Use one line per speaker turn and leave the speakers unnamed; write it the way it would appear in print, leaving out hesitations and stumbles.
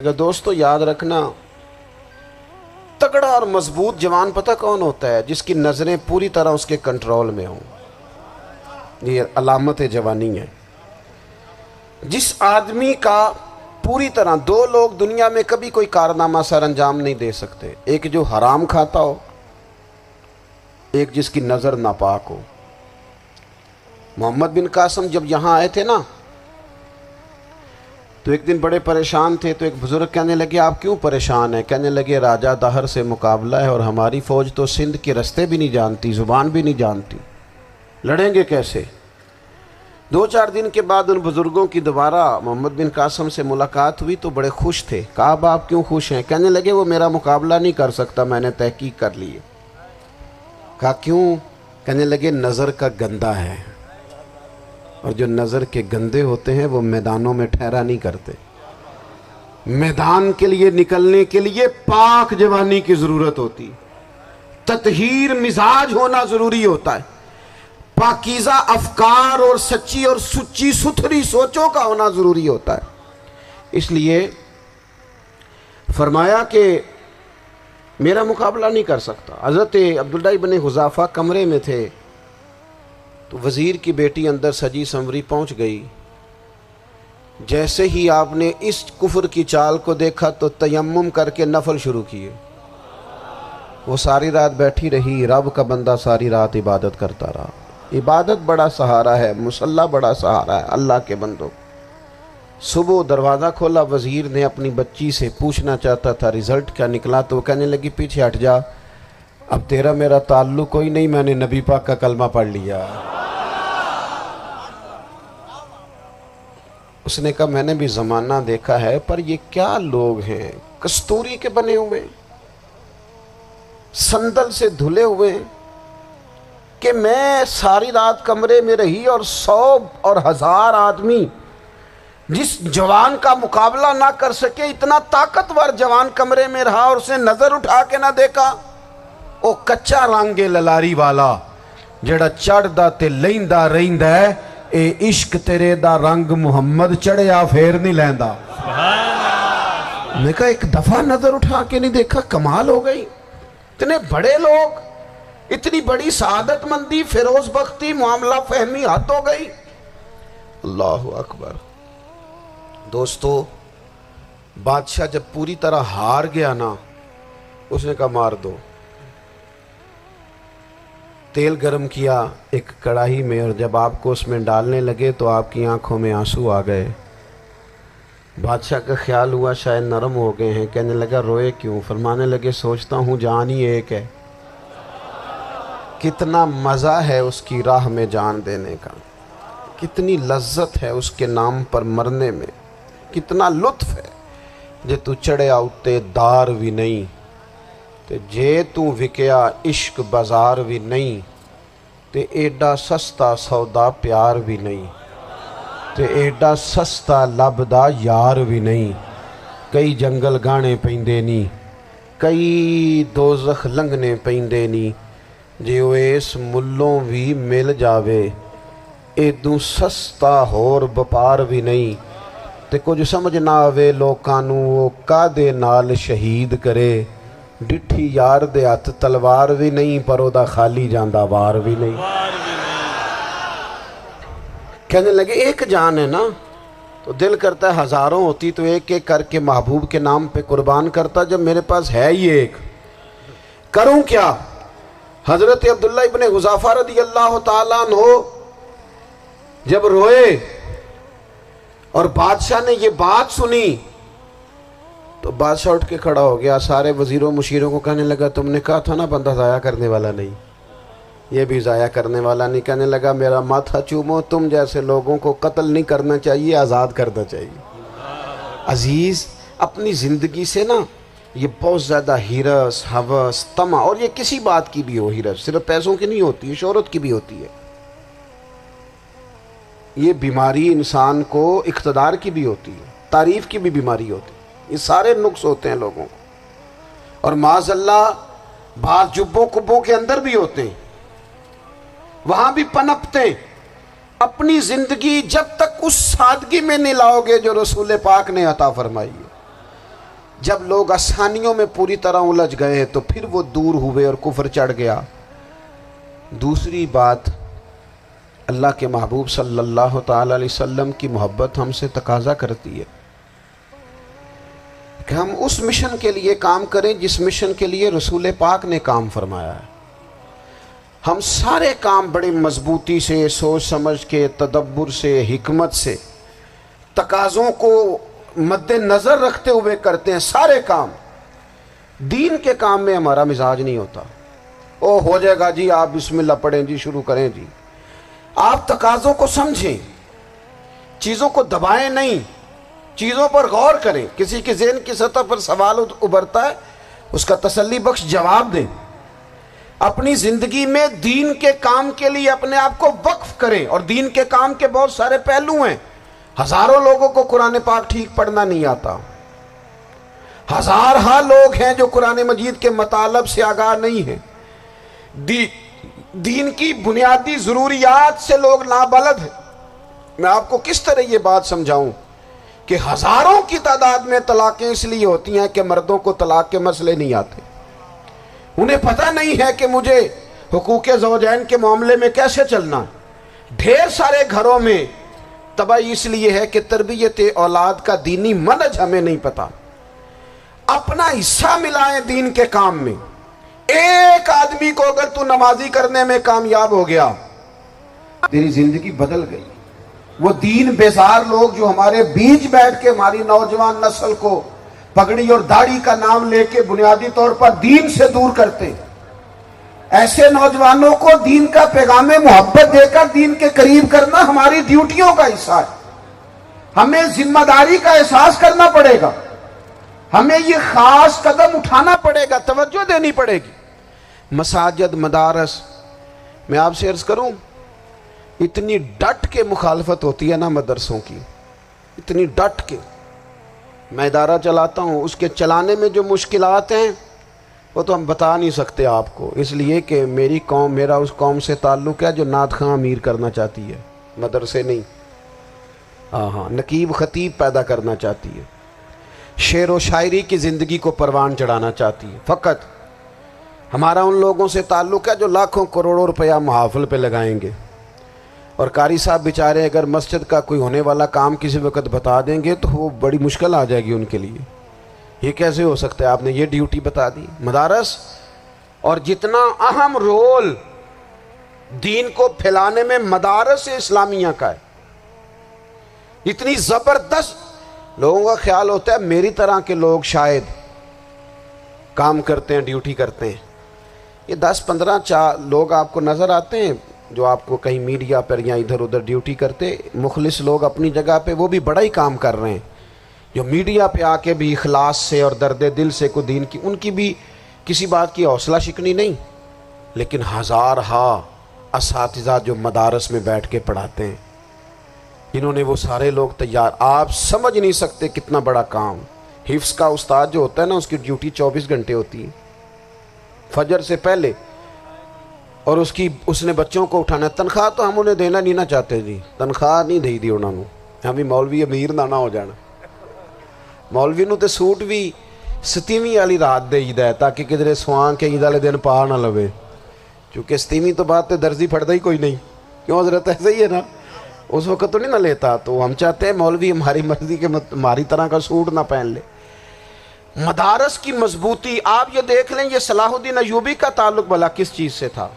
دوستو یاد رکھنا، تگڑا اور مضبوط جوان پتہ کون ہوتا ہے؟ جس کی نظریں پوری طرح اس کے کنٹرول میں ہوں۔ یہ علامت جوانی ہے۔ جس آدمی کا پوری طرح، دو لوگ دنیا میں کبھی کوئی کارنامہ سر انجام نہیں دے سکتے، ایک جو حرام کھاتا ہو، ایک جس کی نظر ناپاک ہو۔ محمد بن قاسم جب یہاں آئے تھے نا تو ایک دن بڑے پریشان تھے، تو ایک بزرگ کہنے لگے آپ کیوں پریشان ہیں؟ کہنے لگے راجہ دہر سے مقابلہ ہے اور ہماری فوج تو سندھ کے رستے بھی نہیں جانتی، زبان بھی نہیں جانتی، لڑیں گے کیسے؟ 2-4 دن کے بعد ان بزرگوں کی دوبارہ محمد بن قاسم سے ملاقات ہوئی تو بڑے خوش تھے۔ کہا اب آپ کیوں خوش ہیں؟ کہنے لگے وہ میرا مقابلہ نہیں کر سکتا، میں نے تحقیق کر لی ہے۔ کہا کیوں؟ کہنے لگے نظر کا گندہ ہے، اور جو نظر کے گندے ہوتے ہیں وہ میدانوں میں ٹھہرا نہیں کرتے۔ میدان کے لیے نکلنے کے لیے پاک جوانی کی ضرورت ہوتی، تطہیر مزاج ہونا ضروری ہوتا ہے، پاکیزہ افکار اور سچی اور سچی ستھری سوچوں کا ہونا ضروری ہوتا ہے۔ اس لیے فرمایا کہ میرا مقابلہ نہیں کر سکتا۔ حضرت عبداللہ ابن حذافہ کمرے میں تھے تو وزیر کی بیٹی اندر سجی سنوری پہنچ گئی۔ جیسے ہی آپ نے اس کفر کی چال کو دیکھا تو تیمم کر کے نفل شروع کیے۔ وہ ساری رات بیٹھی رہی، رب کا بندہ ساری رات عبادت کرتا رہا۔ عبادت بڑا سہارا ہے، مصلی بڑا سہارا ہے اللہ کے بندوں۔ صبح دروازہ کھولا، وزیر نے اپنی بچی سے پوچھنا چاہتا تھا رزلٹ کیا نکلا، تو وہ کہنے لگی پیچھے ہٹ جا، اب تیرا میرا تعلق کوئی نہیں، میں نے نبی پاک کا کلمہ پڑھ لیا۔ اس نے کہا میں نے بھی زمانہ دیکھا ہے، پر یہ کیا لوگ ہیں، کستوری کے بنے ہوئے، سندل سے دھلے ہوئے، کہ میں ساری رات کمرے میں رہی اور 100 اور 1000 آدمی جس جوان کا مقابلہ نہ کر سکے، اتنا طاقتور جوان کمرے میں رہا اور اس نے نظر اٹھا کے نہ دیکھا۔ او کچا رنگ للاری والا جڑا چڑھدا تے لیندا رہندا ہے، اے عشق تیرے دا رنگ محمد چڑھیا پھر نہیں لیندا۔ میں کہا ایک دفعہ نظر اٹھا کے نہیں دیکھا، کمال ہو گئی۔ اتنے بڑے لوگ، اتنی بڑی سعادت مندی، فیروز بختی، معاملہ فہمی حد ہو گئی۔ اللہ اکبر۔ دوستو بادشاہ جب پوری طرح ہار گیا نا، اس نے کہا مار دو۔ تیل گرم کیا ایک کڑاہی میں، اور جب آپ کو اس میں ڈالنے لگے تو آپ کی آنکھوں میں آنسو آ گئے۔ بادشاہ کا خیال ہوا شاید نرم ہو گئے ہیں، کہنے لگا روئے کیوں؟ فرمانے لگے سوچتا ہوں جان ہی ایک ہے، کتنا مزہ ہے اس کی راہ میں جان دینے کا، کتنی لذت ہے اس کے نام پر مرنے میں، کتنا لطف ہے۔ جے تو چڑھیا اتے دار بھی نہیں تے جے تو وکیا عشق بازار بھی نہیں، تے ایڈا سستا سودا پیار بھی نہیں، تے ایڈا سستا لبدا یار بھی نہیں۔ کئی جنگل گانے پیندے نہیں، کئی دوزخ لنگنے پیندے نہیں، جے وہ اس ملوں بھی مل جاوے، ایدوں سستا ہور بپار بھی نہیں۔ تے کچھ سمجھ نہ آوے لوکانوں وہ کادے نال شہید کرے، ڈٹھی یار دے ہاتھ تلوار بھی نہیں، پر او دا خالی جاندہ وار بھی نہیں۔ کہنے لگے ایک جان ہے نا، تو دل کرتا ہے ہزاروں ہوتی تو ایک ایک کر کے محبوب کے نام پہ قربان کرتا، جب میرے پاس ہے ہی ایک، کروں کیا؟ حضرت عبداللہ ابن حذافہ رضی اللہ تعالیٰ عنہ جب روئے اور بادشاہ نے یہ بات سنی تو بادشاہ اٹھ کے کھڑا ہو گیا، سارے وزیروں مشیروں کو کہنے لگا تم نے کہا تھا نا بندہ ضائع کرنے والا نہیں، یہ بھی ضائع کرنے والا نہیں۔ کہنے لگا میرا ماتھا چومو، تم جیسے لوگوں کو قتل نہیں کرنا چاہیے، آزاد کرنا چاہیے۔ عزیز اپنی زندگی سے نا یہ بہت زیادہ ہرس، ہوس، طمع، اور یہ کسی بات کی بھی ہو، ہرس صرف پیسوں کی نہیں ہوتی ہے، شہرت کی بھی ہوتی ہے، یہ بیماری انسان کو اقتدار کی بھی ہوتی ہے، تعریف کی بھی بیماری ہوتی ہے، یہ سارے نقص ہوتے ہیں لوگوں کو، اور معاذ اللہ بعض جبوں کبوں کے اندر بھی ہوتے ہیں، وہاں بھی پنپتے ہیں۔ اپنی زندگی جب تک اس سادگی میں نہیں لاؤ گے جو رسول پاک نے عطا فرمائی ہے، جب لوگ آسانیوں میں پوری طرح الجھ گئے تو پھر وہ دور ہوئے اور کفر چڑھ گیا۔ دوسری بات، اللہ کے محبوب صلی اللہ تعالی علیہ وسلم کی محبت ہم سے تقاضا کرتی ہے کہ ہم اس مشن کے لیے کام کریں جس مشن کے لیے رسول پاک نے کام فرمایا ہے۔ ہم سارے کام بڑے مضبوطی سے، سوچ سمجھ کے، تدبر سے، حکمت سے، تقاضوں کو مد نظر رکھتے ہوئے کرتے ہیں سارے کام۔ دین کے کام میں ہمارا مزاج نہیں ہوتا، او ہو جائے گا جی، آپ بسم اللہ پڑھیں جی، شروع کریں جی۔ آپ تقاضوں کو سمجھیں، چیزوں کو دبائیں نہیں، چیزوں پر غور کریں۔ کسی کے ذہن کی سطح پر سوال ابھرتا ہے، اس کا تسلی بخش جواب دیں۔ اپنی زندگی میں دین کے کام کے لیے اپنے آپ کو وقف کریں، اور دین کے کام کے بہت سارے پہلو ہیں۔ ہزاروں لوگوں کو قرآن پاک ٹھیک پڑھنا نہیں آتا، ہزارہ لوگ ہیں جو قرآن مجید کے مطالب سے آگاہ نہیں ہیں، دین کی بنیادی ضروریات سے لوگ نابلد ہیں۔ میں آپ کو کس طرح یہ بات سمجھاؤں کہ ہزاروں کی تعداد میں طلاقیں اس لیے ہوتی ہیں کہ مردوں کو طلاق کے مسئلے نہیں آتے، انہیں پتہ نہیں ہے کہ مجھے حقوق زوجین کے معاملے میں کیسے چلنا۔ ڈھیر سارے گھروں میں تباہی اس لیے ہے کہ تربیت اولاد کا دینی منہج ہمیں نہیں پتا۔ اپنا حصہ ملائیں دین کے کام میں۔ ایک آدمی کو اگر تو نمازی کرنے میں کامیاب ہو گیا، تیری زندگی بدل گئی۔ وہ دین بیزار لوگ جو ہمارے بیچ بیٹھ کے ہماری نوجوان نسل کو پگڑی اور داڑھی کا نام لے کے بنیادی طور پر دین سے دور کرتے، ایسے نوجوانوں کو دین کا پیغام محبت دے کر دین کے قریب کرنا ہماری ڈیوٹیوں کا حصہ ہے۔ ہمیں ذمہ داری کا احساس کرنا پڑے گا، ہمیں یہ خاص قدم اٹھانا پڑے گا، توجہ دینی پڑے گی۔ مساجد، مدارس، میں آپ سے عرض کروں، اتنی ڈٹ کے مخالفت ہوتی ہے نا مدرسوں کی، اتنی ڈٹ کے۔ میں ادارہ چلاتا ہوں، اس کے چلانے میں جو مشکلات ہیں وہ تو ہم بتا نہیں سکتے آپ کو، اس لیے کہ میری قوم، میرا اس قوم سے تعلق ہے جو نعت خواں امیر کرنا چاہتی ہے، مدرسے نہیں۔ ہاں، نقیب خطیب پیدا کرنا چاہتی ہے، شعر و شاعری کی زندگی کو پروان چڑھانا چاہتی ہے۔ فقط ہمارا ان لوگوں سے تعلق ہے جو لاکھوں کروڑوں روپیہ محافل پہ لگائیں گے، اور قاری صاحب بیچارے اگر مسجد کا کوئی ہونے والا کام کسی وقت بتا دیں گے تو وہ بڑی مشکل آ جائے گی ان کے لیے۔ یہ کیسے ہو سکتا ہے، آپ نے یہ ڈیوٹی بتا دی۔ مدارس، اور جتنا اہم رول دین کو پھیلانے میں مدارس اسلامیہ کا ہے، اتنی زبردست، لوگوں کا خیال ہوتا ہے میری طرح کے لوگ شاید کام کرتے ہیں، ڈیوٹی کرتے ہیں۔ یہ 10-15 لوگ آپ کو نظر آتے ہیں جو آپ کو کہیں میڈیا پر یا ادھر ادھر ڈیوٹی کرتے، مخلص لوگ اپنی جگہ پہ، وہ بھی بڑا ہی کام کر رہے ہیں، جو میڈیا پہ آ کے بھی اخلاص سے اور درد دل سے کو دین کی، ان کی بھی کسی بات کی حوصلہ شکنی نہیں۔ لیکن ہزارہ اساتذہ جو مدارس میں بیٹھ کے پڑھاتے ہیں، جنہوں نے وہ سارے لوگ تیار، آپ سمجھ نہیں سکتے کتنا بڑا کام۔ حفظ کا استاد جو ہوتا ہے نا، اس کی ڈیوٹی 24 گھنٹے ہوتی ہے، فجر سے پہلے، اور اس نے بچوں کو اٹھانا۔ تنخواہ تو ہم انہیں دینا نہیں نہ چاہتے جی، تنخواہ نہیں دی انہوں نے، ہمیں مولوی امیر نہ ہو جانا۔ مولوی نو تے سوٹ بھی 27ویں والی رات دے ہے تاکہ کدھر سوان کے عید والے دن پا نہ لوے، چونکہ 27ویں تو بات تے درزی پھڑتا ہی کوئی نہیں، کیوں حضرت؟ ایسے ہی ہے نا، اس وقت تو نہیں نہ لیتا۔ تو ہم چاہتے ہیں مولوی ہماری مرضی کے ہماری طرح کا سوٹ نہ پہن لے۔ مدارس کی مضبوطی، آپ یہ دیکھ لیں، یہ صلاح الدین ایوبی کا تعلق بھلا کس چیز سے تھا؟